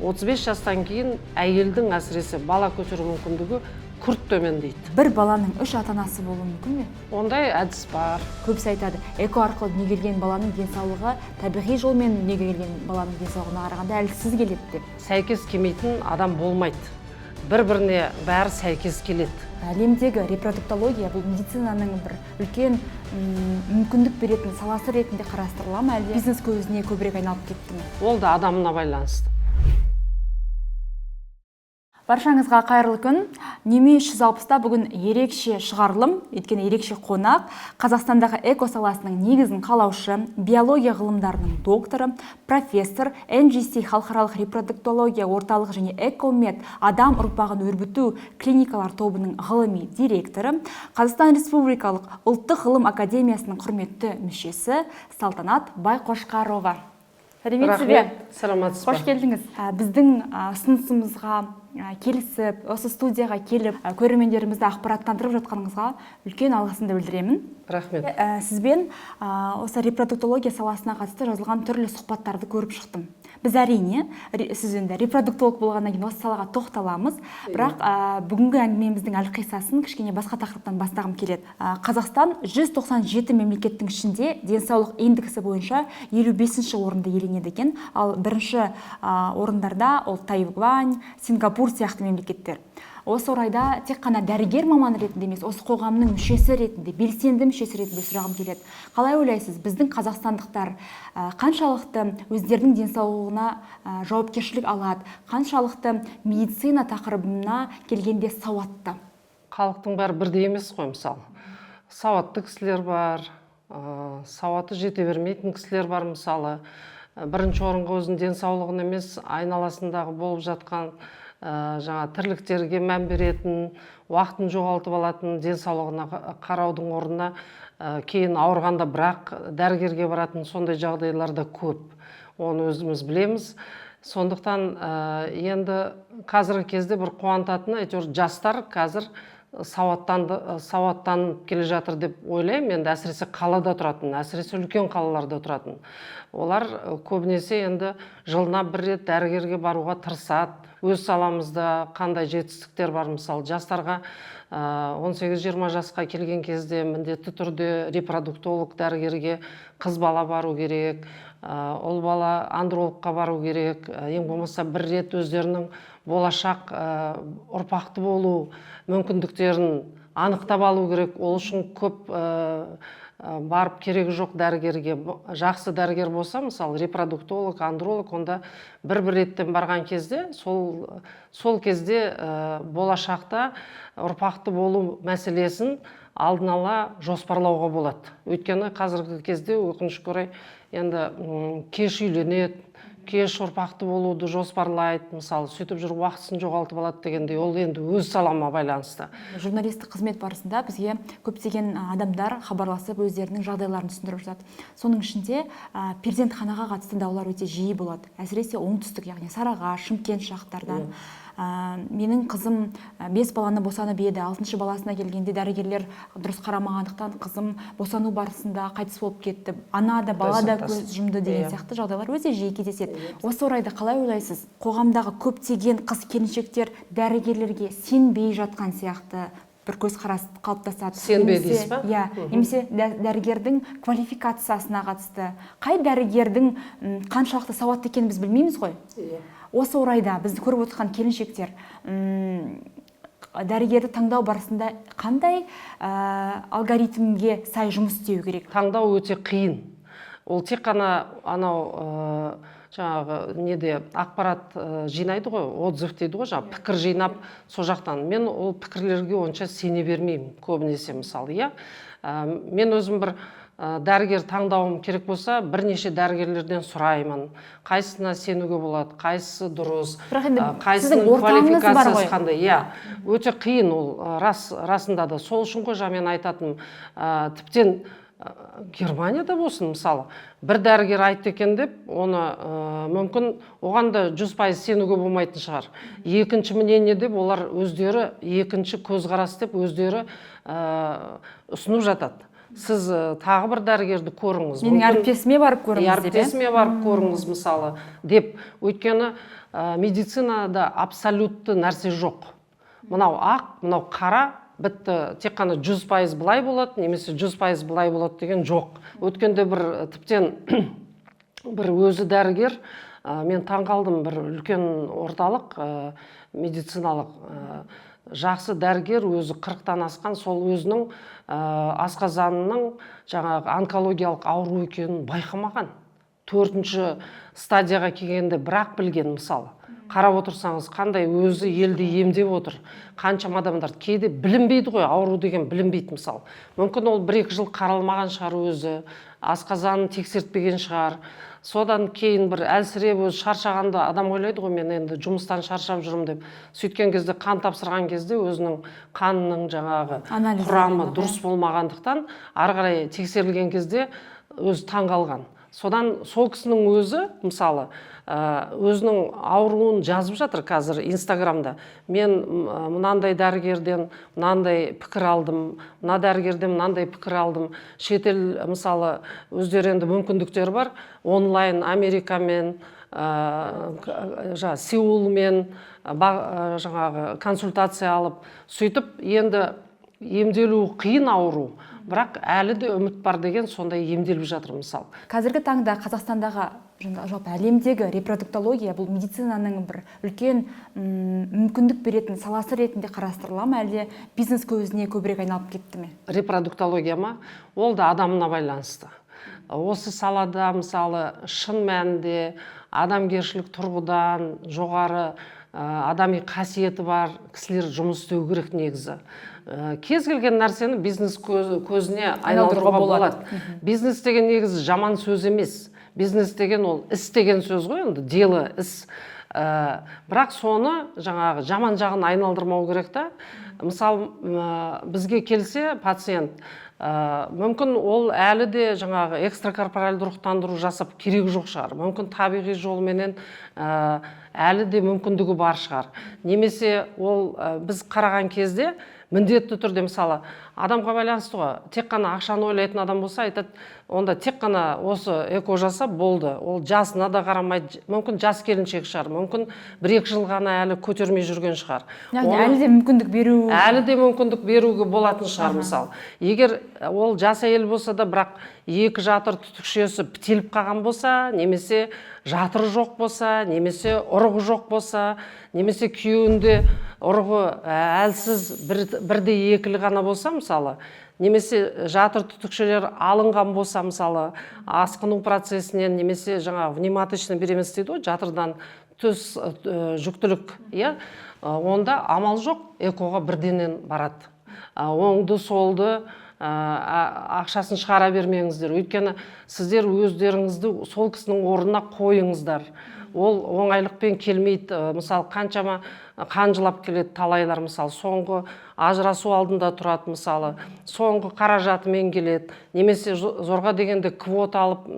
35 жастан кейін әйелдің әсіресе бала көтеру мүмкіндігі күрт төмендейді. Бір баланың 3 ата-анасы болуы мүмкін бе? Ондай әдіс бар. Көбісі айтады, эко арқылы дүниеге келген баланың денсаулығы табиғи жолмен дүниеге келген баланың денсаулығына қарағанда әлсіз келеді деп. Сәйкес келмейтін адам болмайды. Бір-біріне бәрі сәйкес келеді. Әлемдегі репродуктология бұл медицинаның бір үлкен мүмкіндік беретін саласы ретінде қарастырыла ма, әлде бизнес көзіне көбірек айналып кетті ме? Ол да адамына байланысты. Баршаңызға қайырлы күн. Неме 360-та бүгін ерекше шығарылым, өйткені ерекше қонақ, Қазақстандағы эко саласының негізін қалаушы, биология ғылымдарының докторы, профессор, NGC халықаралық репродуктология орталығы және экомед адам ұрпағын өрбіту клиникалар тобының ғылыми директоры, Қазақстан Республикалық ұлттық ғылым академиясының құрметті мүшесі Салтанат Байқошқарова. Саламатсыз ба? Қош келдіңіз. Біздің ұсынысымызға келісіп, осы студияға келіп, көрермендерімізді ақпараттандырып жатқаныңызға үлкен алғысымды білдіремін. Рахмет. Сізбен осы репродуктология саласына қатысты жазылған түрлі сұхбаттарды көріп шықтым. Біз әрине, сіз енді репродуктолог болғаннан кейін осы салаға тоқталамыз, бірақ бүгінгі әңгімеміздің әлқиссасын кішкене басқа тақырыптан бастағым келеді. Қазақстан 197 мемлекеттің ішінде денсаулық индексі бойынша 55-ші орынды иеленеді екен, ал бірінші орындарда ол Тайвань, Сингапур сияқты мемлекеттер. Осы орайда тек қана дәрігер маманы ретінде емес, осы қоғамның мүшесі ретінде, белсенді мүшесі ретінде сұрағым келеді. Қалай ойлайсыз, біздің қазақстандықтар қаншалықты өздерінің денсаулығына жауапкершілік алады, қаншалықты медицина тақырыбына келгенде сауатты? Халықтың бәрі бірдей емес қой, мысалы. Сауатты кісілер бар, сауаты жете бермейтін кісілер бар, мысалы. Бірінші орынға өзінің денсаулығын емес, айналасындағы болып жатқан жаңа тірліктерге мән беретін, уақытын жоғалтып алатын, денсаулығына қараудың орнына кейін ауырғанда бірақ дәрігерге баратын сондай жағдайларда көп. Оны өзіміз білеміз. Сондықтан енді қазіргі кезде бір қуантатыны, әйтеуір жастар қазір сауаттанып келе жатыр деп ойлаймын. Енді әсіресе қалада тұратын, әсіресе үлкен қалаларда тұратын. Олар көбінесе енді жылына бір рет дәрігерге баруға тырысады. Өз саламызда қандай жетістіктер бар, мысалы жастарға 18-20 жасқа келген кезде міндетті түрде репродуктолог дәрігерге қыз бала бару керек, ұл бала андрологқа бару керек, ең болмаса бір рет өздерінің болашақ ұрпақты болу мүмкіндіктерін анықтап алу керек. Ол үшін көп барып керегі жоқ дәрігерге. Жақсы дәрігер болса, мысалы репродуктолог, андролог, онда бір реттен барған кезде, сол кезде болашақта ұрпақты болу мәселесін алдын ала жоспарлауға болады. Өйткені қазіргі кезде өкінішке орай енді кеш үйленеді, кеш ұрпақты болуды жоспарлайды, мысалы, сөйтіп жүріп уақытын жоғалтып алады дегенде, ол енді өз салама байланысты. Журналистік қызмет барысында бізге көптеген адамдар хабарласып өздерінің жағдайларын түсіндіріп жатады. Соның ішінде перзентханаға қатысты даулар өте жиі болады. Әсіресе оңтүстік, яғни Сарыағаш, Шымкент жақтардан. Менің қызым 5 баланы босанып еді, 6-шы баласына келгенде дәрігерлер дұрыс қарамағандықтан қызым босану барысында қайтыс болып кетті. Ана да бала да көз жұмды деген сияқты жағдайлар өте жиі кездеседі. Осы орайда қалай ойлайсыз? Қоғамдағы көптеген қыз келіншектер дәрігерлерге сенбей жатқан сияқты бір көзқарас қалыптасады. Сенбе дейсіз ба? Немесе дәрігердің квалификациясына қатысты. Қай дәрігердің қаншалықты сауатты екенін біз білмейміз ғой. Осы орайда біз көріп отырған келіншектер дәрігерді таңдау барысында қандай алгоритмге сай жұмыс істеу керек? Таңдау өте қиын. Ол тек қана анау жаңағы неде ақпарат жинайды ғой, отзыв дейді ғой, жаңағы пікір жинап сол жақтан. Мен ол пікірлерге онша сене бермеймін көбінесе, мысалы. Мен өзім бір дәрігер таңдауым керек болса, бірнеше дәрігерлерден сұраймын. Қайсысына сенуге болады, қайсысы дұрыс, қайсысының квалификациясы қандай. Өте қиын ол, расында да. Сол үшін ғой мен айтатыным, тіптен Германияда болсын, мысалы, бір дәрігер айтты екен деп, оны мүмкін оған да 100% сенуге болмайтын шығар. Екінші мнение деп, олар өздері екінші көзқарас деп өздері ұсынып жатады. сіз тағы бір дәрігерді көріңіз. Менің әріптесіме барып көріңіз деп. Әріптесіме барып көріңіз мысалы деп. Өйткені медицинада абсолютті нәрсе жоқ. Мынау ақ, мынау қара, бітті, тек қана 100% былай болады, немесе 100% былай болады деген жоқ. Өткенде бір тіптен бір өзі дәрігер, мен таңғалдым, бір үлкен орталық медициналық жақсы дәрігер, өзі 40-тан асқан, сол өзінің асқазанының жаңағы онкологиялық ауру екенін байқамаған. 4-ші стадияға келгенде бірақ білген, мысалы. Қарап отырсаңыз, қандай өзі елді емдеп отыр. Қаншама адамдар кейде білінбейді ғой, ауру деген білінбейді мысалы. Мүмкін ол 1-2 жыл қаралмаған шығар өзі, асқазанын тексертпеген шығар. Содан кейін бір әлсіреп өзі шаршағанда адам ойлайды ғой, мен енді жұмыстан шаршап жүрмін деп. Сөйткен кезде қан тапсырған кезде өзінің қанының жаңағы құрамы дұрыс болмағандықтан ары қарай тексерілген кезде өзі таңғалған. Содан сол кісінің өзі мысалы өзінің ауруын жазып жатыр қазір Инстаграмда. Мен мынандай дәрігерден мынандай пікір алдым, мына дәрігерден мынандай пікір алдым. Шетел мысалы өздері енді мүмкіндіктері бар, онлайн Америкамен, Сеулмен жаңағы консультация алып, сөйтіп енді емделу қиын ауру, бірақ әлі де үміт бар деген сондай емделіп жатыр мысалы. Қазіргі таңда Қазақстандағы, жалпы әлемдегі репродуктология бұл медицинаның бір үлкен мүмкіндік беретін саласы ретінде қарастырыла ма, әлде бизнес көзіне көбірек айналып кетті ме? Репродуктология ма? Ол да адамына байланысты. Осы салада мысалы шын мәнінде адамгершілік тұрғыдан жоғары адами қасиеті бар кісілер жұмыс істеу керек негізі. Кез келген нәрсені бизнес көзіне айналдыруға болады. Бизнес деген негізі жаман сөз емес. Бизнес деген ол іс деген сөз ғой, енді дело іс. Бірақ соны жаңағы жаман жағын айналдырмау керек та. Мысалы бізге келсе пациент, мүмкін ол әлі де жаңағы экстракорпоральды ұрықтандыру жасап керек жоқ шығар. Мүмкін табиғи жолменен әлі де мүмкіндігі бар шығар. Немесе ол біз қараған кезде міндетті түрде мысалы адамға байланысты ғой. Тек қана ақшаны ойлайтын адам болса, айтады, онда тек қана осы эко жасап болды. Ол жасына да қарамайды. Мүмкін жас келіншек шығар, мүмкін 1-2 жыл ғана әлі көтермей жүрген шығар. Әлі де мүмкіндік беру. Әлі де мүмкіндік беруге болатын шығар мысалы. Егер ол жас әйел болса да, бірақ 2 жатыр түтікшесі бітеліп қалған болса, немесе жатыры жоқ болса, немесе ұрығы жоқ болса, немесе күйеуінде ұрығы әлсіз 1-2 ғана болса мысалы, немесе жатыр түтікшелер алынған болса мысалы, асқыну процесінен, немесе жаңағы внематочный беременность дейді ғой, жатырдан төс жүктілік, онда амал жоқ, экоға бірденен барады. Оңды солды ақшасын шығара бермеңіздер. Өйткені сіздер өздеріңізді сол кісінің орнына қойыңыздар. Ол оңайлықпен келмейді. Мысалы, қаншама қан жылап келеді талайлар, мысалы, соңғы ажырасу алдында тұрады, мысалы, соңғы қаражатымен келеді. Немесе зорға дегенде квота алып,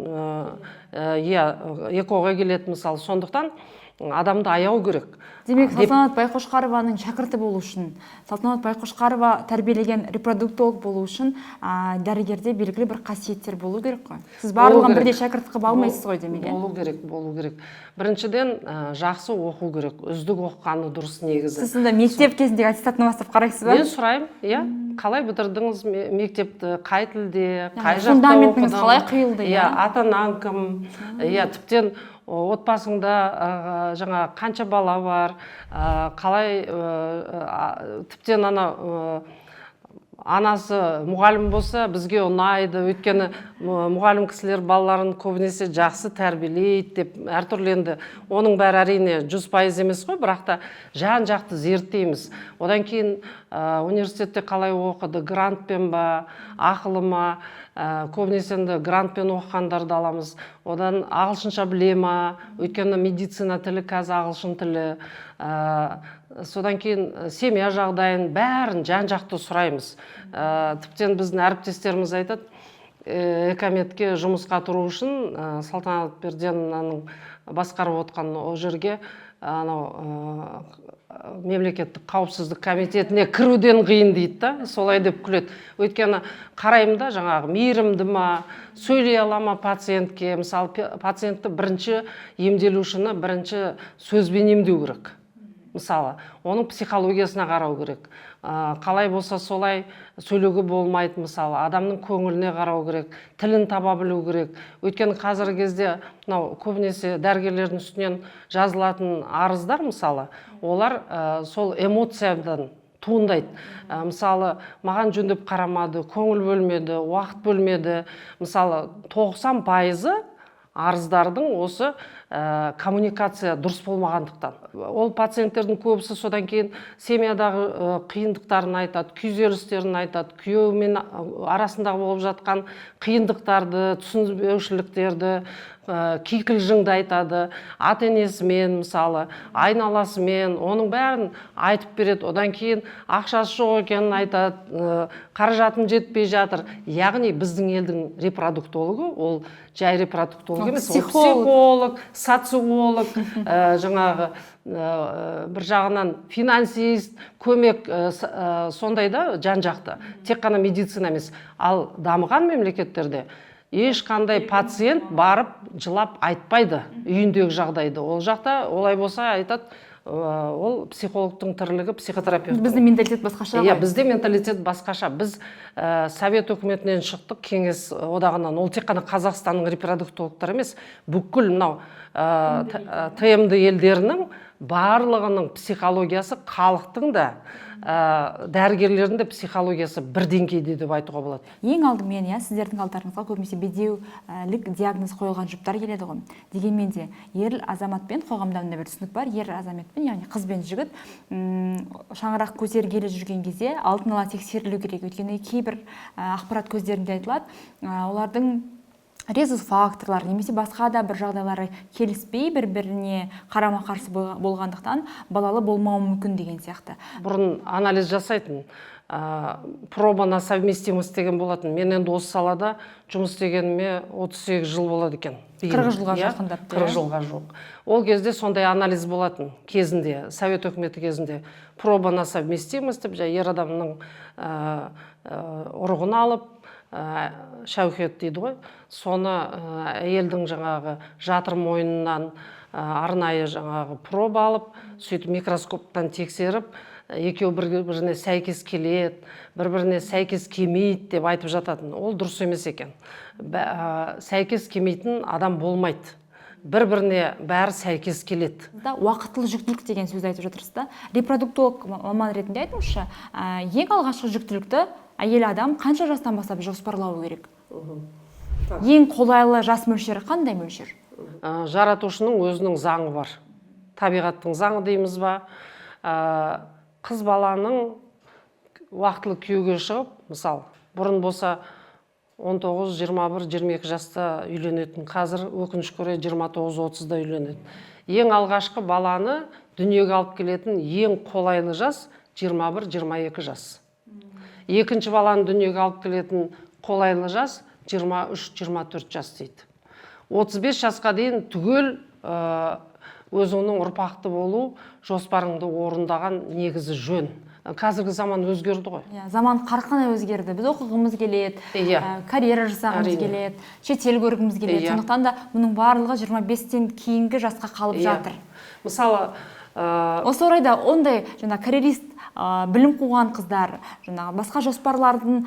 экоға келеді, мысалы. Сондықтан адамды аяу керек. Демек, Салтанат Байқошқарованың шәкірті болу үшін, Салтанат Байқошқарова тәрбиелеген репродуктолог болу үшін дәрігерде белгілі бір қасиеттер болу керек қой. Сіз барлығын бірде шәкірт қылып алмайсыз ғой демек. Болу керек. Біріншіден жақсы оқу керек, үздік оқығаны дұрыс негізі. Сіз сонда мектеп кезіндегі аттестатты бастап қарайсыз ба? Мен сұраймын, қалай бітірдіңіз мектепті, қай тілде, қай жақта оқыдыңыз? Фундаментіңіз қалай құйылды? Ата-анаң кім? Тіптен отбасыңда жаңа қанша бала бар, қалай тіптен анасы мұғалім болса, бізге ұнайды. Өйткені мұғалім кісілер балаларын көбінесе жақсы тәрбиелейді деп әртүрленді. Оның бәрі әрине 100% емес қой, бірақ та жан-жақты зерттейміз. Одан кейін университетте қалай оқыды, грантпен ба, ақылы ма, көбінесе грантпен оқығандарды аламыз. Одан ағылшынша біле ма, өйткені медицина тілі қазір ағылшын тілі. Содан кейін семья жағдайын бәрін жан-жақты сұраймыз. Тіптен біздің әріптестеріміз айтады, экометке жұмысқа тұру үшін Салтанат Берденованың басқарып отқан ол жерге анау мемлекеттік қауіпсіздік комитетіне кіруден қиын дейді да, солай деп күледі. Өйткені қараймын да, жаңағы мейірімді ма, сөйлей ала ма пациентке, мысалы пациентті бірінші емделушіні бірінші сөзбен емдеу керек. Мысалы, оның психологиясына қарау керек. Қалай болса солай сөйлеуге болмайды, мысалы, адамның көңіліне қарау керек, тілін таба білу керек. Өйткені қазіргі кезде көбінесе дәрігерлердің үстінен жазылатын арыздар, мысалы, олар сол эмоциядан туындайды. Мысалы, маған жөндеп қарамады, көңіл бөлмеді, уақыт бөлмеді. Мысалы, 90% арыздардың осы коммуникация дұрыс болмағандықтан. Ол пациенттердің көбісі содан кейін семьядағы қиындықтарын айтады, күйзелістерін айтады, күйеуімен арасындағы болып жатқан қиындықтарды, түсінбеушіліктерді, кикілжіңді айтады, ата-енесімен, мысалы, айналасымен, оның бәрін айтып береді. Одан кейін ақшасы жоқ екенін айтады, қаражатым жетпей жатыр. Яғни біздің елдің репродуктологы, ол жай репродуктолог емес, ол психолог, социолог, жаңағы бір жағынан финансист, көмек, сондай да жан-жақты. Тек қана медицина емес. Ал дамыған мемлекеттерде ешқандай пациент барып жылап айтпайды үйіндегі жағдайды. Ол жақта олай болса айтады, ол психологтың тірлігі, психотерапевт. Біздің менталитет басқаша ғой. Иә, бізде менталитет басқаша. Біз Совет үкіметінен шықтық, кеңес одағынан. Ол тек қана Қазақстанның репродуктологтары емес, бүкіл мынау ТМД елдерінің барлығының психологиясы, халықтың да дәрігерлердің де психологиясы бір деңгейде деп айтуға болады. Ең алдымен, сіздердің алдарыңызға көбінесе бедеулік диагноз қойылған жұптар келеді ғой. Дегенмен де ер азаматпен, қоғамда мындай бір түсінік бар, ер азаматпен, яғни қыз бен жігіт шаңырақ көтергелі жүрген кезде алдын ала тексерілу керек. Өйткені кейбір ақпарат көздерінде айтылады, олардың резус факторлар немесе басқа да бір жағдайлары келіспей бір-біріне қарама-қарсы болғандықтан балалы болмауы мүмкін деген сияқты. Бұрын анализ жасайтын, проба на совместимость деген болатын. Мен енді осы салада жұмыс істегеніме 38 жыл болады екен. 40 жылға жақындап. 40 жылға жоқ. Ол кезде сондай анализ болатын кезінде, Совет үкіметі кезінде. Проба на совместимость деп, ер адамның ұрығын алып, шәухет дейді ғой, соны әйелдің жаңағы жатыр мойнынан арнайы жаңағы проба алып, сөйтіп микроскоптан тексеріп, екеу бір-біріне сәйкес келеді, бір-біріне сәйкес келмейді деп айтып жататын. Ол дұрыс емес екен. Сәйкес келмейтін адам болмайды. Бір-біріне бәрі сәйкес келеді. Уақытылы жүктілік деген сөз айтып жатырсыз да. Репродуктолог маман ретінде айтыңызшы, ең алғашқы жүктілікті әйел адам қанша жастан бастап жоспарлауы керек? Ең қолайлы жас мөлшері қандай мөлшер? Жаратушының өзінің заңы бар. Табиғаттың заңы дейміз ба? Қыз баланың уақытылы күйеуге шығып, мысалы, бұрын болса 19, 21, 22 жаста үйленетін, қазір өкінішке орай 29-30-да үйленеді. Ең алғашқы баланы дүниеге алып келетін ең қолайлы жас 21-22 жас. Екінші баланы дүниеге алып келетін қолайлы жас 23-24 жас дейді. 35 жасқа дейін түгел өзіңнің ұрпақты болу жоспарыңды орындаған негізі жөн. Қазіргі заман өзгерді ғой. Заман қарқыны өзгерді. Біз оқығымыз келеді, карьера жасағымыз келеді, шетел көргіміз келеді. Сондықтан да мұның барлығы 25-тен кейінгі жасқа қалып жатыр. Мысалы, осы орайда ондай карьерист, білім қуған қыздар, басқа жоспарлардың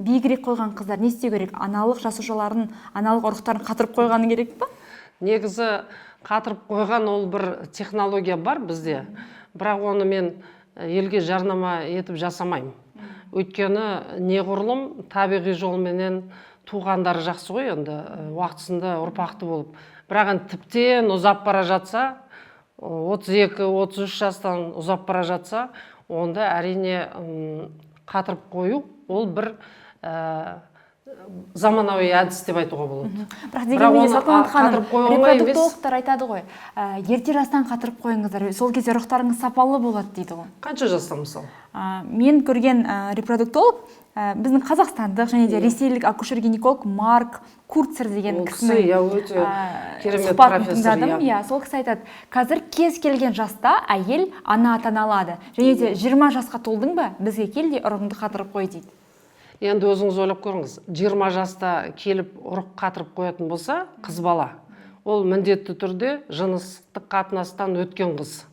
биігірек қойған қыздар не істеу керек? Аналық жасушаларын, аналық ұрықтарын қатырып қойғаны керек па? Негізі қатырып қойған ол бір технология бар бізде, бірақ оны мен елге жарнама етіп жасамаймын. Өйткені неғұрлым табиғи жолменен туғандары жақсы ғой, енді уақытысында ұрпақты болып. Бірақ тіптен ұзап бара жатса, 32-33 жастан ұзап бара жатса, онда әрине қатырып қою, ол бір заманауи әдіс деп айтуға болады. Бірақ дегенмен Салтанат ханым, қатырып қоюға оңай емес. репродуктологтар айтады ғой, ерте жастан қатырып қойыңыздар, сол кезде ұрықтарыңыз сапалы болады дейді ғой. Қанша жастан мысалы? Мен көрген репродуктолог біздің қазақстандық және де ресейлік акушер-гинеколог Марк Курцер деген кісінің сұхбатын тыңдадым. Сол кісі айтады, қазір кез келген жаста әйел ана атана алады. Және де 20 жасқа толдың ба, бізге кел де ұрығыңды қатырып қой дейді. Енді өзіңіз ойлап көріңіз, 20 жаста келіп ұрық қатырып қоятын болса, қыз бала, ол міндетті түрде жыныстық қатынастан өткен қыз.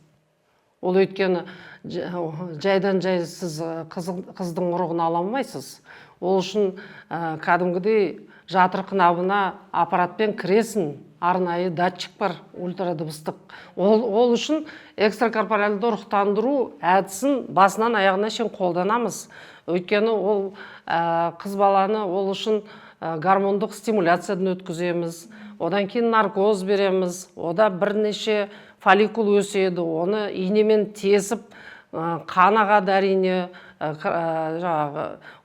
Ол өйткені жайдан жай сіз қыздың ұрығын ала алмайсыз. Ол үшін кәдімгідей жатыр қынабына аппаратпен кіресін, арнайы датчик бар, ультрадыбыстық. Ол үшін экстракорпоральды ұрықтандыру әдісін басынан аяғына шейін қолданамыз. Өйткені ол қыз баланы ол үшін гормондық стимуляциядан өткіземіз, одан кейін наркоз береміз, ода бірнеше фолликул өседі, оны инемен тесіп, қан ағады әрине,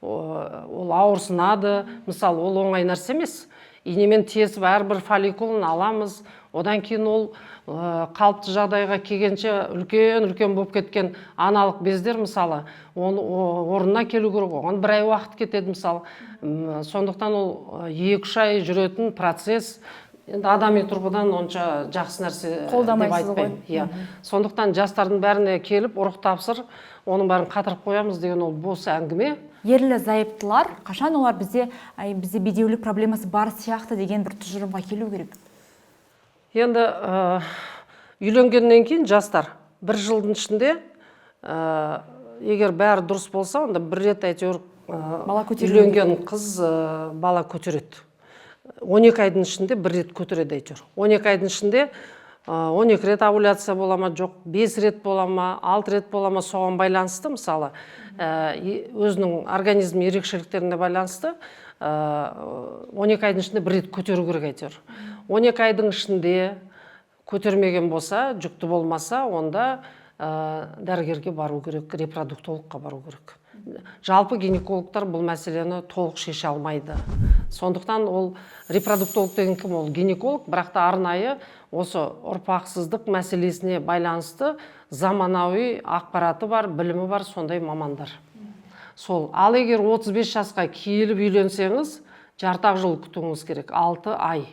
ол ауырсынады, мысалы, ол оңай нәрсе емес. Инемен тесіп әрбір фолликулын аламыз, одан кейін ол қалыпты жағдайға келгенше үлкен болып кеткен аналық бездер, мысалы, орнына келу керек, оған бір ай уақыт кетеді, мысалы. Сондықтан ол 2-3 ай жүретін процесс. Енді адами тұрғыдан онша жақсы нәрсе деп айтпаймын. Сондықтан жастардың бәріне келіп ұрық тапсыр, оның бәрін қатырып қоямыз деген ол бос әңгіме. Ерлі зайыптылар қашан олар бізде бедеулік проблемасы бар сияқты деген бір тұжырымға келу керек? Енді үйленгеннен кейін жастар бір жылдың ішінде, егер бәрі дұрыс болса, онда бір рет әйтеуір үйленген қыз бала көтереді. 12 айдың ішінде бір рет көтереді әйтеуір. 12 айдың ішінде 12 рет овуляция бола ма, жоқ, 5 рет бола ма, 6 рет бола ма, соған байланысты, мысалы, өзінің организм ерекшеліктеріне байланысты 12 айдың ішінде бір рет көтеру керек әйтеуір. 12 айдың ішінде көтермеген болса, жүкті болмаса, онда дәрігерге бару керек, репродуктологқа бару керек. Жалпы гинекологтар бұл мәселені толық шеше алмайды. Сондықтан ол репродуктолог деген кім? Ол гинеколог, бірақ та арнайы осы ұрпақсыздық мәселесіне байланысты заманауи ақпараты бар, білімі бар сондай мамандар. Ал егер 35 жасқа келіп үйленсеңіз, жартақ жыл күтуіңіз керек, 6 ай.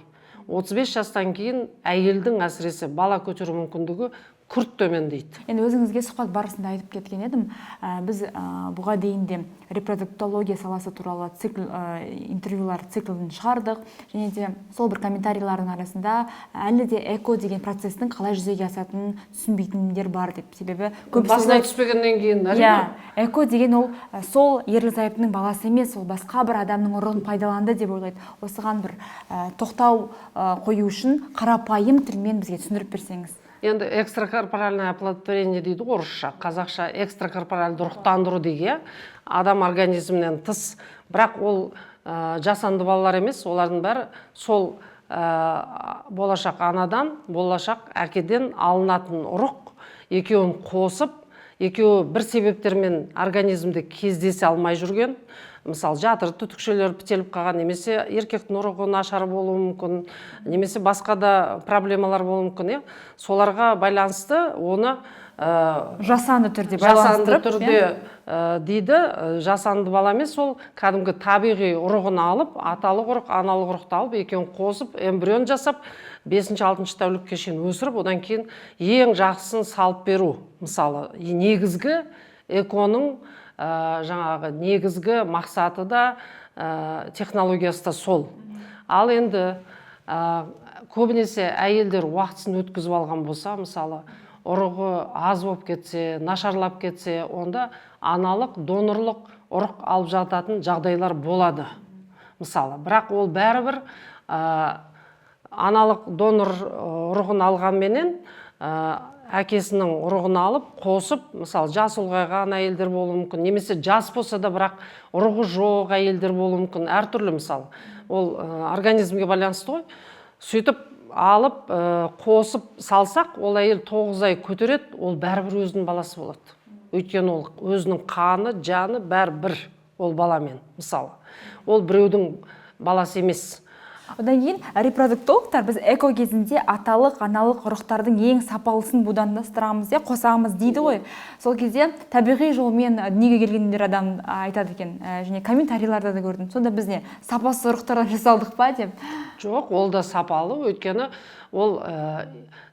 35 жастан кейін әйелдің әсіресе бала көтеру мүмкіндігі күрт төмендейді. Енді өзіңізге сұхбат барысында айтып кеткен едім, біз бұға дейін де репродуктология саласы туралы интервьюлар циклін шығардық, және де сол бір комментарийлардың арасында әлі де эко деген процестің қалай жүзеге асатынын түсінбейтіндер бар деп. Себебі басына түспегеннен кейін эко деген ол сол ерлі зайыптының баласы емес, ол басқа бір адамның ұрығын пайдаланды деп ойлайды. Осыған бір тоқтау қою үшін қарапайым тілмен бізге түсіндіріп берсеңіз. Енді экстракорпоральное оплодотворение дейді, орысша, қазақша экстракорпоральды ұрықтандыру деген адам организмінен тыс, бірақ ол жасанды балалар емес, олардың бәрі сол болашақ анадан, болашақ әкеден алынатын ұрық, екеуін қосып, екеуі бір себептермен организмде кездесе алмай жүрген, мысалы жатыр түтікшелер бітеліп қалған, немесе еркектің ұрығы нашар болуы мүмкін, немесе басқа да проблемалар болуы мүмкін. Соларға байланысты оны жасанды түрде байланыстырып дейді. Жасанды бала емес, ол кәдімгі табиғи ұрығын алып, аталық ұрық, аналық ұрықты алып, екеуін қосып, эмбрион жасап, 5-6 тәулікке шейін өсіріп, одан кейін ең жақсысын салып беру. Мысалы, негізгі эконың жаңағы негізгі мақсаты да технологиясы да сол. Ал енді көбінесе әйелдер уақытысын өткізіп алған болса, мысалы, ұрығы аз болып кетсе, нашарлап кетсе, онда аналық, донорлық ұрық алып жататын жағдайлар болады. Мысалы, бірақ ол бәрібір аналық донор ұрығын алғанменен әкесінің ұрығын алып, қосып, мысалы, жас ұлғайған әйелдер болуы мүмкін, немесе жас болса да, бірақ ұрығы жоқ әйелдер болуы мүмкін, әртүрлі, мысалы. Ол организмге байланысты ғой. Сөйтіп алып, қосып салсақ, ол әйел 9 ай көтереді, ол бәрібір өзінің баласы болады. Өйткені ол өзінің қаны, жаны бәрі бір. ол баламен, мысалы. Ол біреудің баласы емес. Одан кейін репродуктологтар біз эко кезінде аталық, аналық ұрықтардың ең сапалысын будандастырамыз, қосамыз дейді ғой. Сол кезде табиғи жолмен дүниеге келгендер адам айтады екен, және комментарийлерді да көрдім. Сонда біз не сапасыз ұрықтардан жасалдық па деп? Жоқ, ол да сапалы, өйткені ол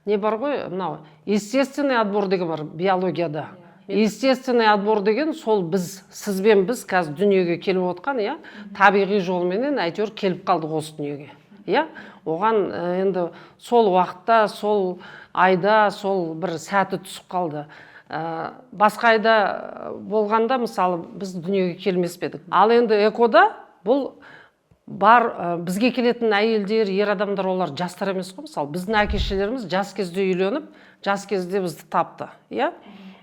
не бар ғой, мынау естественный отбор деген бар биологияда. Естественный отбор деген сол біз, сізбен біз қазір дүниеге келіп отқан, табиғи жолменен әйтеуір келіп қалдық осы дүниеге. Оған енді сол уақытта, сол айда, сол бір сәті түсіп қалды. Басқа айда болғанда, мысалы, біз дүниеге келмес едік. Ал енді экода бұл бар, бізге келетін әйелдер, ер адамдар, олар жастар емес қой. Мысалы, біздің әке-шешелеріміз жас кезде үйленіп, жас кезде бізді тапты.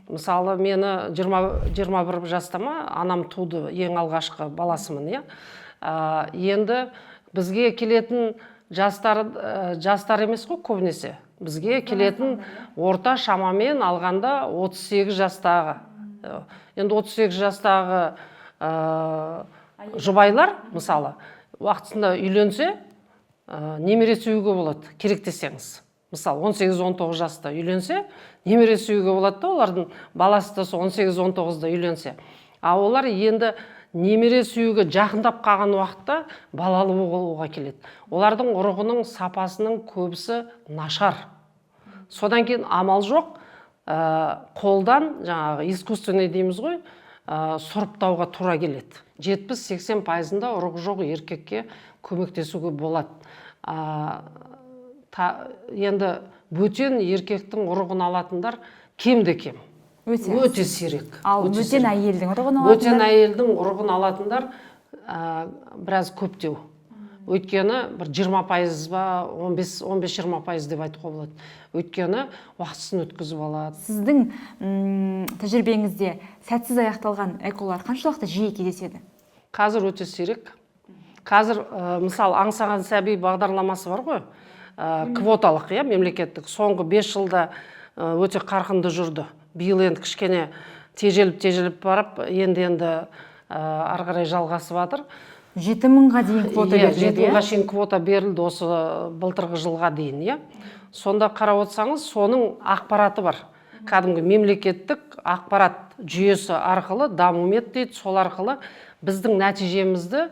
Мысалы, мені 21 жастама анам туды, ең алғашқы баласымын. Енді бізге келетін жастар емес қой көбінесе. Бізге келетін орта шамамен алғанда 38 жастағы. Енді 38 жастағы жұбайлар, мысалы, уақытысында үйленсе, немере сүюге болады, керек десеңіз. Мысалы, 18-19 жаста үйленсе, немере сүюге болады да, олардың баласы да 18-19-да үйленсе. А олар енді немере сүюге жақындап қалған уақытта балалы болуға келеді. Олардың ұрығының сапасының көбісі нашар. Содан кейін амал жоқ, қолдан, жаңағы искусственный дейміз ғой, сұрыптауға тура келеді. 70-80%-ында ұрығы жоқ еркекке көмектесуге болады. Енді бөтен еркектің ұрығын алатындар кем-де-кем. Өте сирек. Ал бөтен әйелдің ұрығын алатындар? Бөтен әйелдің ұрығын алатындар біраз көптеу. Өйткені бір 20% ба, 15-20% деп айтуға болады. Өйткені уақытысын өткізіп алады. Сіздің тәжірибеңізде сәтсіз аяқталған эколар қаншалықты жиі кездеседі? Қазір өте сирек. Қазір, мысалы, аңсаған сәби бағдарламасы бар ғой, квоталық, мемлекеттік. Соңғы 5 жылда өте қарқынды жүрді. Биыл енді кішкене тежеліп барып, енді ары қарай жалғасып жатыр. 7000-ға дейін квота берілді. 7000-ға шейін квота берілді осы былтырғы жылға дейін. Сонда қарап отырсаңыз, соның ақпараты бар. Кәдімгі мемлекеттік ақпарат жүйесі арқылы, дамумет дейді, сол арқылы біздің нәтижемізді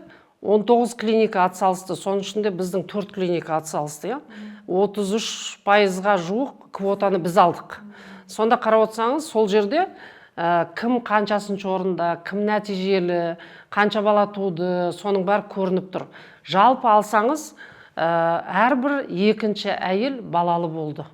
19 клиника атсалысты, соның ішінде біздің 4 клиника атсалысты. 33%-ға жуық квотаны біз алдық. Сонда қарап отырсаңыз, сол жерде кім қаншасыншы орында, кім нәтижелі, қанша бала туды, соның бәрі көрініп тұр. Жалпы алсаңыз, әрбір екінші әйел балалы болды.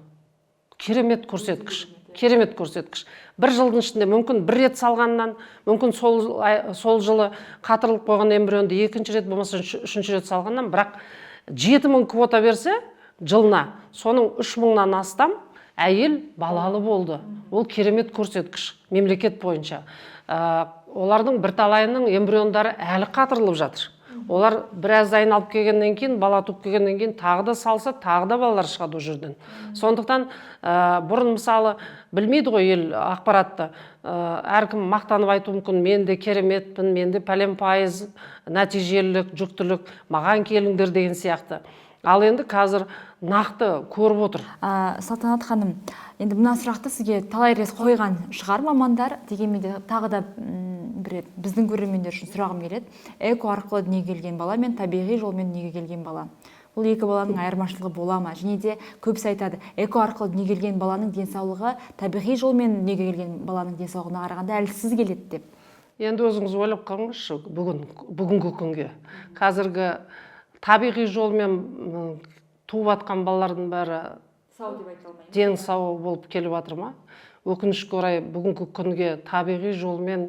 Керемет көрсеткіш. Керемет көрсеткіш. Бір жылдың ішінде мүмкін бір рет салғаннан, мүмкін сол жылы қатырылып қойған эмбрионды екінші рет болмаса үшінші рет салғаннан, бірақ 7000 квота берсе жылына, соның 3000-нан астам әйел балалы болды. Ол керемет көрсеткіш мемлекет бойынша. Олардың бірталайының эмбриондары әлі қатырылып жатыр. Олар біраз айналып келгеннен кейін, бала туып келгеннен кейін тағы да салса, тағы да балалар шығады ол жерден. Сондықтан бұрын мысалы білмейді ғой ел ақпаратты. Әркім мақтанып айту мүмкін, мен де кереметпін, мен де пәлен пайыз нәтижелілік, жүктілік, маған келіңдер деген сияқты. Ал енді қазір нақты көріп отыр. Салтанат ханым, енді мына сұрақты сізге талай рет қойған шығар мамандар, дегенмен де тағы да бір рет біздің көрермендер үшін сұрағым келеді. Эко арқылы дүниеге келген бала мен табиғи жолмен дүниеге келген бала. Бұл екі баланың айырмашылығы бола ма? Және де көбісі айтады, эко арқылы дүниеге келген баланың денсаулығы табиғи жолмен дүниеге келген баланың денсаулығына қарағанда әлсіз келеді деп. Енді өзіңіз ойлап қалыңызшы, бүгінгі күнге. Қазіргі табиғи жолмен туып атқан балалардың бәрі дені сау болып келіп жатыр ма? Өкінішке орай бүгінгі күнге табиғи жолмен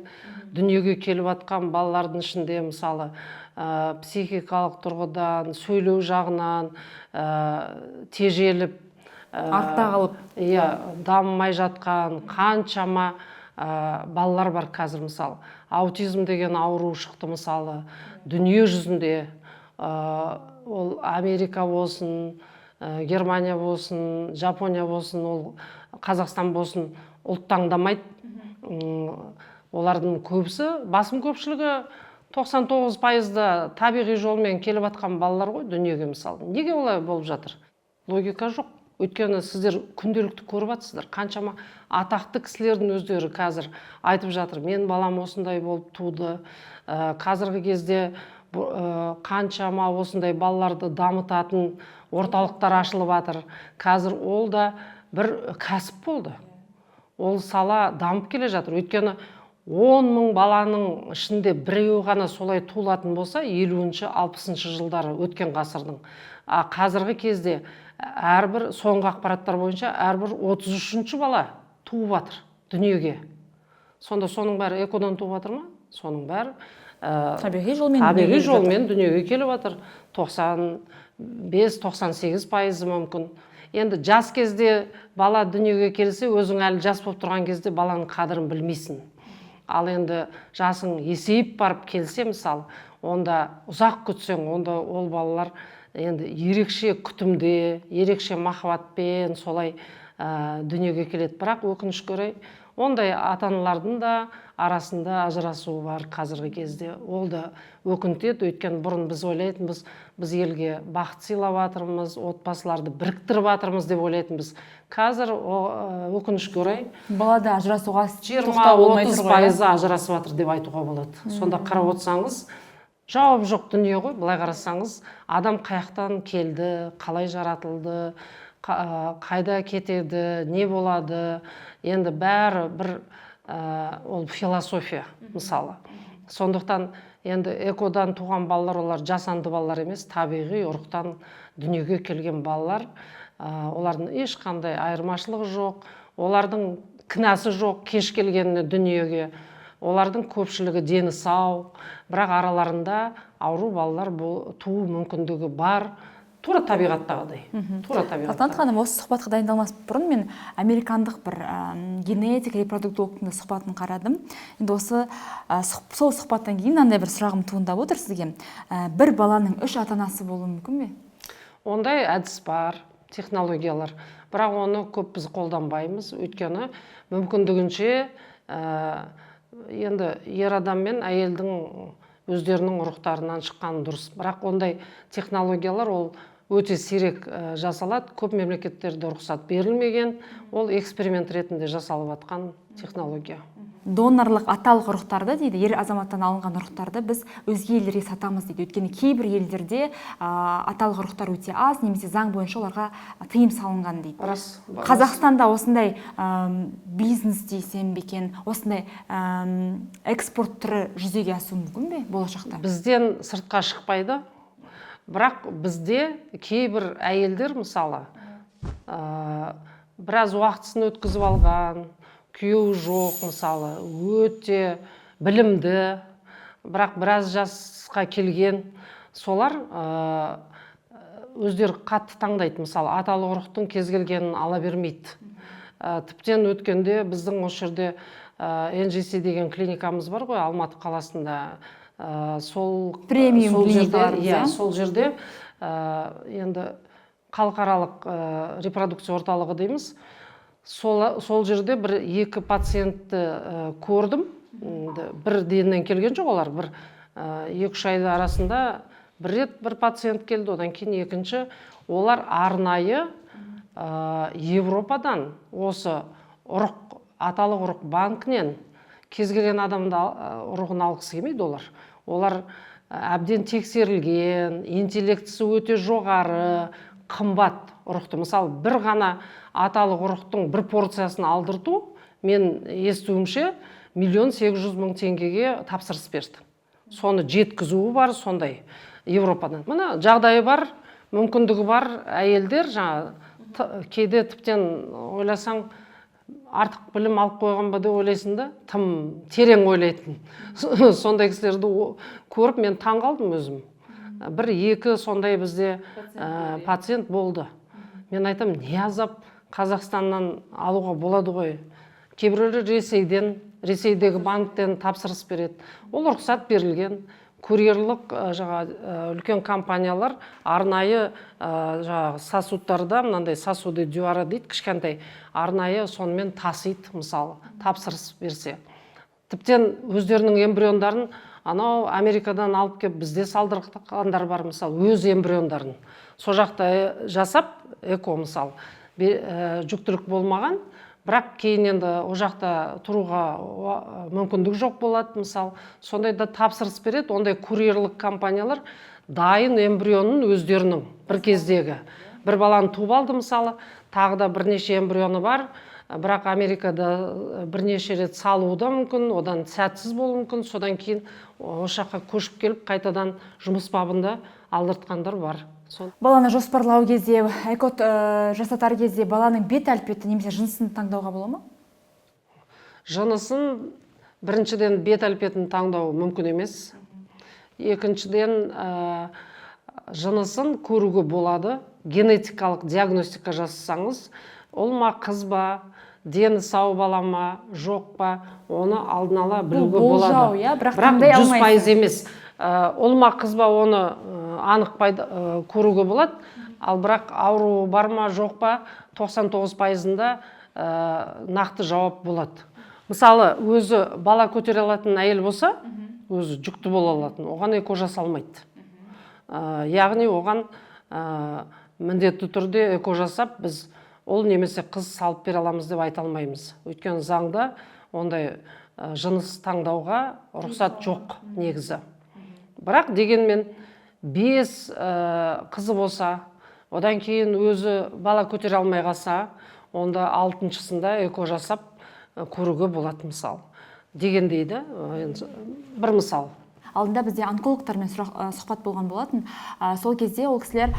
дүниеге келіп атқан балалардың ішінде мысалы психикалық тұрғыдан, сөйлеу жағынан тежеліп, артта қалып, дамымай жатқан қаншама балалар бар қазір. Мысалы аутизм деген ауру шықты, мысалы дүние жүзінде, ол Америка болсын, Германия болсын, Жапония болсын, ол Қазақстан болсын, ұлт таңдамайды. Олардың көбісі, басым көпшілігі 99%-да табиғи жолмен келіп жатқан балалар ғой дүниеге мысалы. Неге олай болып жатыр? Логика жоқ. Өйткені сіздер күнделікті көріп жатсыздар. Қаншама атақты кісілердің өздері қазір айтып жатыр, мен балам осындай болып туды. Қазіргі кезде қаншама осындай балаларды дамытатын орталықтар ашылып жатыр. Қазір ол да бір кәсіп болды. Ол сала дамып келе жатыр. Өйткені 10 мың баланың ішінде біреуі ғана солай туылатын болса, 50-60 жылдары өткен ғасырдың. Қазіргі кезде әрбір соңғы ақпараттар бойынша әрбір 33-ші бала туып жатыр дүниеге. Сонда соның бәрі экодан туып жатыр ма? Соның бәрі табиғи жолмен дүниеге келіп жатыр. 95-98% мүмкін. Енді жас кезде бала дүниеге келсе, өзің әлі жас болып тұрған кезде баланың қадірін білмейсің. Ал енді жасың есейіп барып келсе, мысалы, онда ұзақ күтсең, онда ол балалар енді ерекше күтімде, ерекше махаббатпен солай дүниеге келеді. Бірақ өкінішке орай ондай ата-аналардың да арасында ажырасуы бар қазіргі кезде. Ол да өкінтеді, өйткені бұрын біз ойлайтынбыз, біз елге бақыт сыйлап жатырмыз, отбасыларды біріктіріп жатырмыз деп ойлайтынбыз. Қазір өкінішке орай балада ажырасуға 20-30% ажырасып жатыр деп айтуға болады. Сонда қарап отырсаңыз, жауап жоқ дүние ғой. Былай қарасаңыз, адам қаяқтан келді, қалай жаратылды, қайда кетеді, не болады, енді бәрі бір ол философия мысалы. Сондықтан енді экодан туған балалар, олар жасанды балалар емес, табиғи ұрықтан дүниеге келген балалар. Олардың ешқандай айырмашылығы жоқ, олардың кінәсі жоқ кеш келгеніне дүниеге. Олардың көпшілігі дені сау, бірақ араларында ауру балалар туу мүмкіндігі бар. Тура табиғаттағыдай. Тура табиғатта. Салтанат ханым, осы сұхбатқа дайындалмас бұрын мен американдық бір генетик репродуктологтың сұхбатын қарадым. Енді осы сол сұхбаттан кейін мынандай бір сұрағым туындап отыр сізге. Бір баланың 3 ата-анасы болуы мүмкін бе? Ондай әдіс бар, технологиялар. Бірақ оны көп біз қолданбаймыз. Өйткені мүмкіндігінше енді ер адам мен әйелдің өздерінің ұрықтарынан шыққан дұрыс. Бірақ ондай технологиялар ол өте сирек жасалады. Көп мемлекеттерде рұқсат берілмеген. Ол эксперимент ретінде жасалып жатқан технология. Донорлық аталық ұрықтарды дейді, ер азаматтан алынған ұрықтарды біз өзге елдерге сатамыз дейді. Өйткені кейбір елдерде аталық ұрықтар өте аз, немесе заң бойынша оларға тыйым салынған дейді. Қазақстанда осындай бизнес дейсем бекен, осындай экспорт түрі жүзеге асуы мүмкін бе болашақта? Бізден сыртқа шықпайды. Бірақ бізде кейбір әйелдер мысалы біраз уақытысын өткізіп алған, күйеуі жоқ мысалы, өте білімді, бірақ біраз жасқа келген, солар өздері қатты таңдайды. Мысалы, аталық ұрықтың кез келгенін ала бермейді. Тіптен өткенде біздің осы жерде NGC деген клиникамыз бар ғой, Алматы қаласында. Премиум клиникаларымыз, сол жерде енді халықаралық репродукция орталығы дейміз. Сол жерде екі пациентті көрдім. Бір деннен келген жоқ олар. 2-3 айда арасында бір рет бір пациент келді, одан кейін екінші. Олар арнайы Европадан осы аталық ұрық банкінен кез келген адамды ұрығын алғысы келмейді олар. Олар әбден тексерілген, интеллектісі өте жоғары, қымбат ұрықты. Мысалы, бір ғана аталық ұрықтың бір порциясын алдырту, мен естуімше 1,8 теңгеге тапсырыс берді. Соны жеткізуі бар, сондай Европадан. Мына жағдайы бар, мүмкіндігі бар әйелдер, кейде тіптен ойласаң, артық білім алып қойған ба деп ойлайсың да, тым терең ойлайтын. Сондай кісілерді көріп мен таң қалдым өзім. 1-2 сондай бізде пациент болды. Мен айтам, не азап Қазақстаннан алуға болады ғой. Кейбіреулер Ресейдегі банктен тапсырыс береді. Ол рұқсат берілген. Курьерлік үлкен компаниялар арнайы сосудтарда, мынандай сосуды дюара дейді, кішкентай арнайы сонымен тасиды, мысалы, тапсырыс берсе. тіптен өздерінің эмбриондарын анау Америкадан алып келіп бізде салдырғандар бар, мысалы өз эмбриондарын сол жақта жасап, эко мысалы жүктілік болмаған, бірақ кейін енді ол жақта тұруға мүмкіндік жоқ болады, мысалы сондайда тапсырыс береді. Ондай курьерлік компаниялар дайын эмбрионын өздерінің бір кездегі бір баланы туып алды, мысалы тағы да бірнеше эмбрионы бар, бірақ Америкада бірнеше рет салуы да мүмкін, одан сәтсіз болуы мүмкін, содан кейін осы жаққа көшіп келіп қайтадан жұмыс бабында алдыртқандар бар. Баланы жоспарлау кезде, айкод жасатар кезде баланың бет әлпеті немесе жынысын таңдауға бола ма? Жынысын біріншіден бет әлпетін таңдау мүмкін емес. Екіншіден жынысын көруге болады. Генетикалық диагностика жасасаңыз, ол ма қыз ба, дені сау бала ма, жоқ па, оны алдын ала білуге болады. Бірақ 100% емес. Ол ма қыз ба, оны анық көруге болады. Ал бірақ ауру бар ма, жоқ па, 99%-ында нақты жауап болады. Мысалы, өзі бала көтере алатын әйел болса, өзі жүкті бола алатын, оған эко жасалмайды. Яғни оған міндетті түрде эко жасап, біз ол немесе қыз салып бере аламыз деп айта алмаймыз. Өйткені заңда ондай жыныс таңдауға рұқсат жоқ негізі. Бірақ дегенмен 5 қызы болса, одан кейін өзі бала көтере алмай қалса, онда 6-шысында эко жасап көруге болады, мысалы. Деген дейді, бір мысал. Алдында бізде онкологтармен сұхбат болған болатын. Сол кезде ол кісілер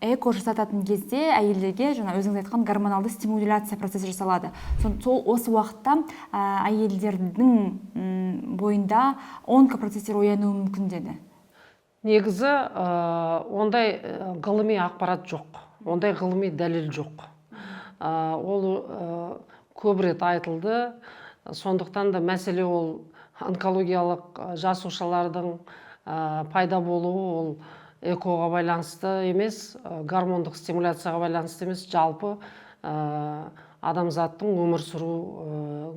эко жасататын кезде әйелдерге жаңа өзіңіз айтқан гормоналды стимуляция процесі жасалады. Сол осы уақытта әйелдердің бойында онкопроцестер оянуы мүмкін деді. Негізі ондай ғылыми ақпарат жоқ, ондай ғылыми дәлел жоқ. Ол көп рет айтылды, сондықтан да мәселе ол онкологиялық жасушалардың пайда болуы ол экоға байланысты емес, гормондық стимуляцияға байланысты емес, жалпы адамзаттың өмір сүру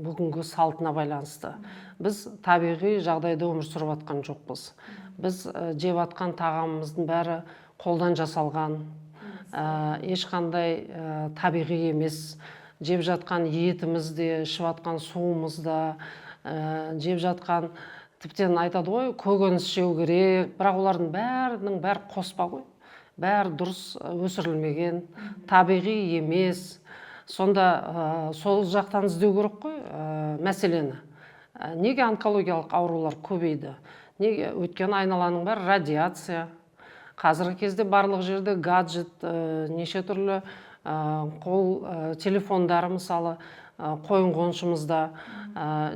бүгінгі салтына байланысты. Біз табиғи жағдайда өмір сүріп жатқан жоқпыз. Біз жеп жатқан тағамымыздың бәрі қолдан жасалған, ешқандай табиғи емес. Жеп жатқан етіміз де, ішіп жатқан суымыз да, жеп жатқан, тіптен айтады ғой, көкөніс жеу керек, бірақ олардың бәрі қоспа ғой. Бәрі дұрыс өсірілмеген, табиғи емес. Сонда сол жақтан іздеу керек қой мәселені. Неге онкологиялық аурулар көбейді? Неге? Өйткені айналаның бәрі радиация. Қазіргі кезде барлық жерде гаджет, неше түрлі қол телефондары, мысалы, қойын қоншымызда,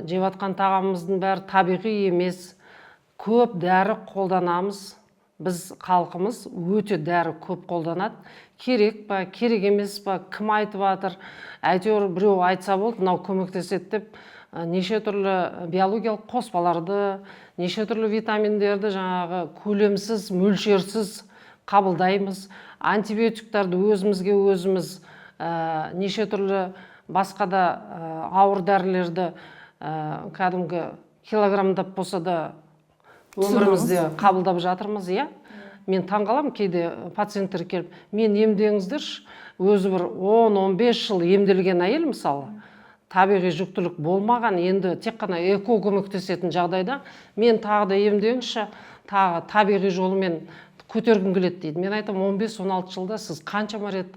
жеп жатқан тағамымыздың бәрі табиғи емес. Көп дәрі қолданамыз. Біз халқымыз өте дәрі көп қолданады. Керек па, керек емес па, кім айтып жатыр? Әйтеуір біреу айтса болды, мынау көмектеседі деп, неше түрлі биологиялық қоспаларды, неше түрлі витаминдерді жаңағы көлемсіз, мөлшерсіз қабылдаймыз. Антибиотиктарды өзімізге өзіміз неше түрлі басқа да ауыр дәрілерді кәдімгі килограммдап болса да өмірімізде қабылдап жатырмыз, иә? Мен таңғаламын, кейде пациенттер келіп, мен емдеңіздерші, өзі бір 10-15 жыл емделген әйел, мысалы, табиғи жүктілік болмаған, енді тек қана эко көмектесетін жағдайда, мен тағы да емдеңізші, тағы табиғи жолымен көтергім келеді дейді. Мен айтам, 15-16 жылда сіз қаншама рет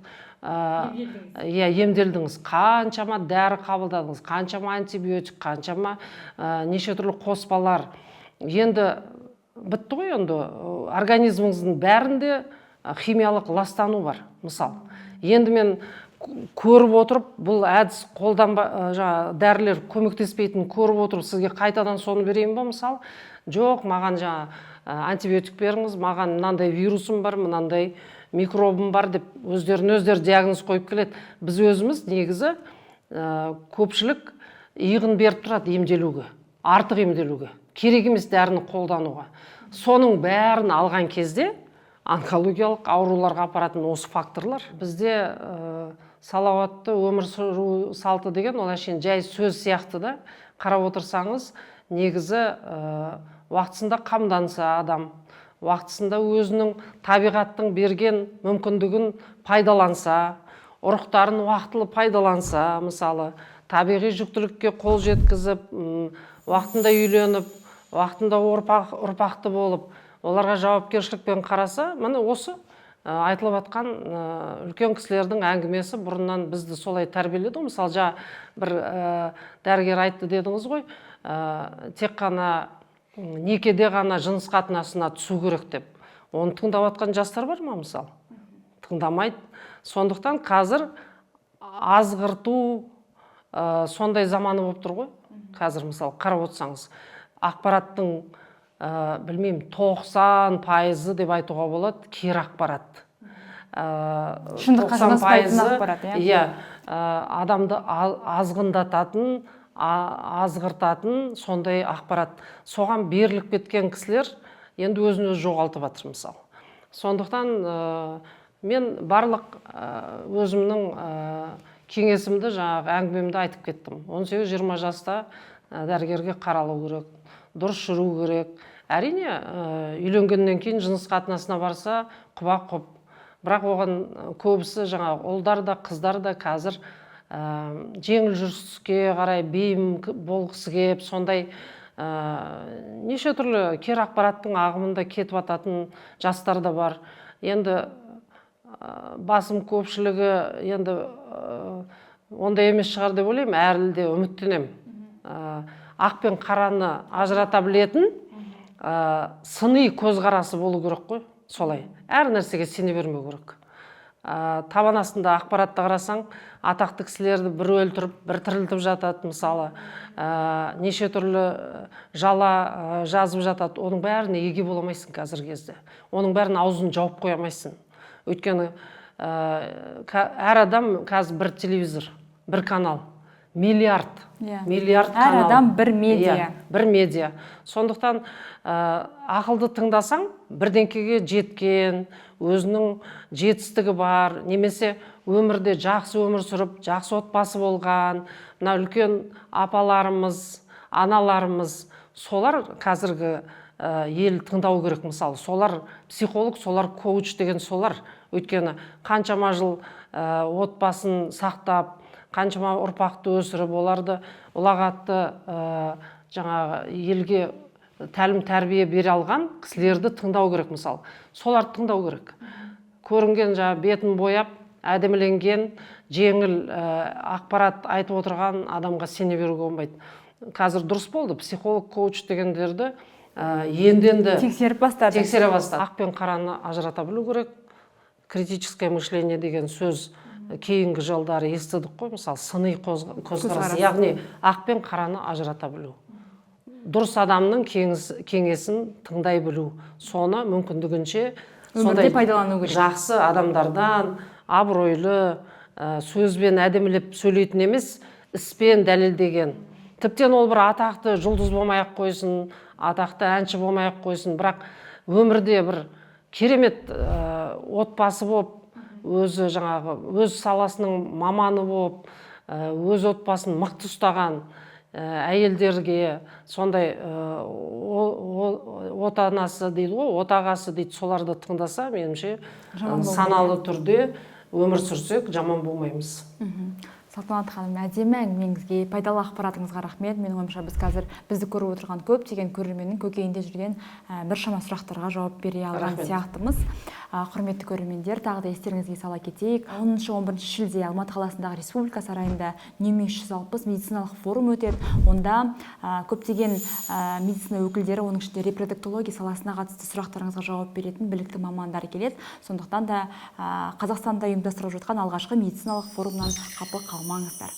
емделдіңіз, қаншама дәрі қабылдадыңыз, қаншама антибиотик, қаншама неше түрлі қоспалар. Енді бітті ғой, енді организміңіздің бәрінде химиялық ластану бар, мысал. Енді мен көріп отырып, бұл әдіс дәрілер көмектеспейтін көріп отырып, сізге қайтадан соны берейін ба, мысал? Жоқ, маған антибиотик беріңіз, маған мынандай вирусым бар, мынандай микробым бар деп өздері диагноз қойып келеді. Біз өзіміз негізі көпшілік иығын беріп тұрады емделуге, артық емделуге, керек емес дәріні қолдануға. Соның бәрін алған кезде онкологиялық ауруларға апаратын осы факторлар. Бізде салауатты өмір сүру салты деген ол әшейін жай сөз сияқты да. Қарап отырсаңыз, негізі уақытысында қамданса адам, уақытысында өзінің табиғаттың берген мүмкіндігін пайдаланса, ұрықтарын уақытылы пайдаланса, мысалы, табиғи жүктілікке қол жеткізіп, уақытында үйленіп, уақытында ұрпақты болып, оларға жауапкершілікпен қараса, міне осы айтылып жатқан үлкен кісілердің әңгімесі бұрыннан бізді солай тәрбиеледі. Мысалы, бір дәрігер айтты дедіңіз ғой, тек қана некеде ғана жыныс қатынасына түсу керек деп. Оны тыңдап жатқан жастар бар ма, мысалы? Тыңдамайды. Сондықтан қазір азғырту сондай заманы болып тұр ғой. Қазір, мысалы, қарап отырсаңыз, ақпараттың білмеймін, 90% деп айтуға болады, кері ақпарат. Шындыққа жанаспайтын ақпарат, иә, адамды азғындататын, азғыртатын сондай ақпарат. Соған беріліп кеткен кісілер енді өзін өзі жоғалтып жатыр, мысалы. Сондықтан мен барлық өзімнің кеңесімді, жаңағы әңгімемді айтып кеттім. 18-20 жаста дәрігерге қаралу керек, дұрыс жүру керек. Әрине, үйленгеннен кейін жыныс қатынасына барса, құба-құп. Бірақ оған көбісі, жаңағы ұлдар да, қыздар да қазір жеңіл жүріске қарай бейім болғысы кеп, сондай неше түрлі кері ақпараттың ағымында кетіп жататын жастар да бар. Енді басым көпшілігі енді ондай емес шығар деп ойлаймын, әлі де үміттенемін. Ақ пен қараны ажырата білетін сыни көзқарасы болу керек қой, солай. Әр нәрсеге сене бермеу керек. Табан астында ақпаратты қарасаң, атақты кісілерді бір өлтіріп, бір тірілтіп жатады, мысалы, неше түрлі жала жазып жатады. Оның бәріне еге боламайсың қазір кезде. Оның бәрін аузын жауып қоймайсың. Өйткені әр адам қазір бір телевизор, бір канал. Миллиард канал. Әр адам бір медиа. Бір медиа. Сондықтан ақылды тыңдасаң, бірдеңкеге жеткен, өзінің жетістігі бар, немесе өмірде жақсы өмір сүріп, жақсы отбасы болған, мына үлкен апаларымыз, аналарымыз, солар қазіргі ел тыңдау керек, мысалы. Солар психолог, солар коуч деген солар. Өйткені қаншама жыл отбасын сақтап, қаншама ұрпақты өсіріп, оларды ұлағатты жаңағы елге тәлім тәрбие бере алған кісілерді тыңдау керек, мысалы. Соларды тыңдау керек. Көрінген бетін бояп, әдеміленген, жеңіл ақпарат айтып отырған адамға сене беруге болмайды. Қазір дұрыс болды, психолог, коуч дегендерді енді тексеріп бастады. Ақ пен қараны ажырата білу керек. Критическое мышление деген сөз кейінгі жылдары естідік қой, мысалы, сыни көзқарас, яғни ақ пен қараны ажырата білу. Дұрыс адамның кеңесін тыңдай білу. Соны мүмкіндігінше өмірде пайдалану керек. Жақсы адамдардан, абыройлы, сөзбен әдемілеп сөйлейтін емес, іспен дәлелдеген. Тіптен ол бір атақты жұлдыз болмай-ақ қойсын, атақты әнші болмай-ақ қойсын, бірақ өмірде бір керемет отбасы болып, өзі жаңағы өз саласының маманы болып, өз отбасын мықты ұстаған әйелдерге сондай отанасы дейді ғой, отағасы дейді, соларды тыңдаса, меніңше саналы түрде өмір сүрсек жаман болмаймыз. Салтанат ханым, әдемі әңгімеңізге, пайдалы ақпаратыңызға рахмет. Менің ойымша біз қазір бізді көріп отырған көптеген көрерменнің көкейінде жүрген біршама сұрақтарға жауап бере алған сияқтымыз. Құрметті көрермендер, тағы да естеріңізге сала кетейік. 10-11 шілде Алматы қаласындағы Республика сарайында Нөмір 360 медициналық форум өтеді. Онда көптеген медицина өкілдері, оның ішінде репродуктология саласына қатысты сұрақтарыңызға жауап беретін білікті мамандар келеді. Сондықтан да Қазақстанда ұйымдастырылып жатқан алғашқы медициналық форумнан қапы қалмаңыздар.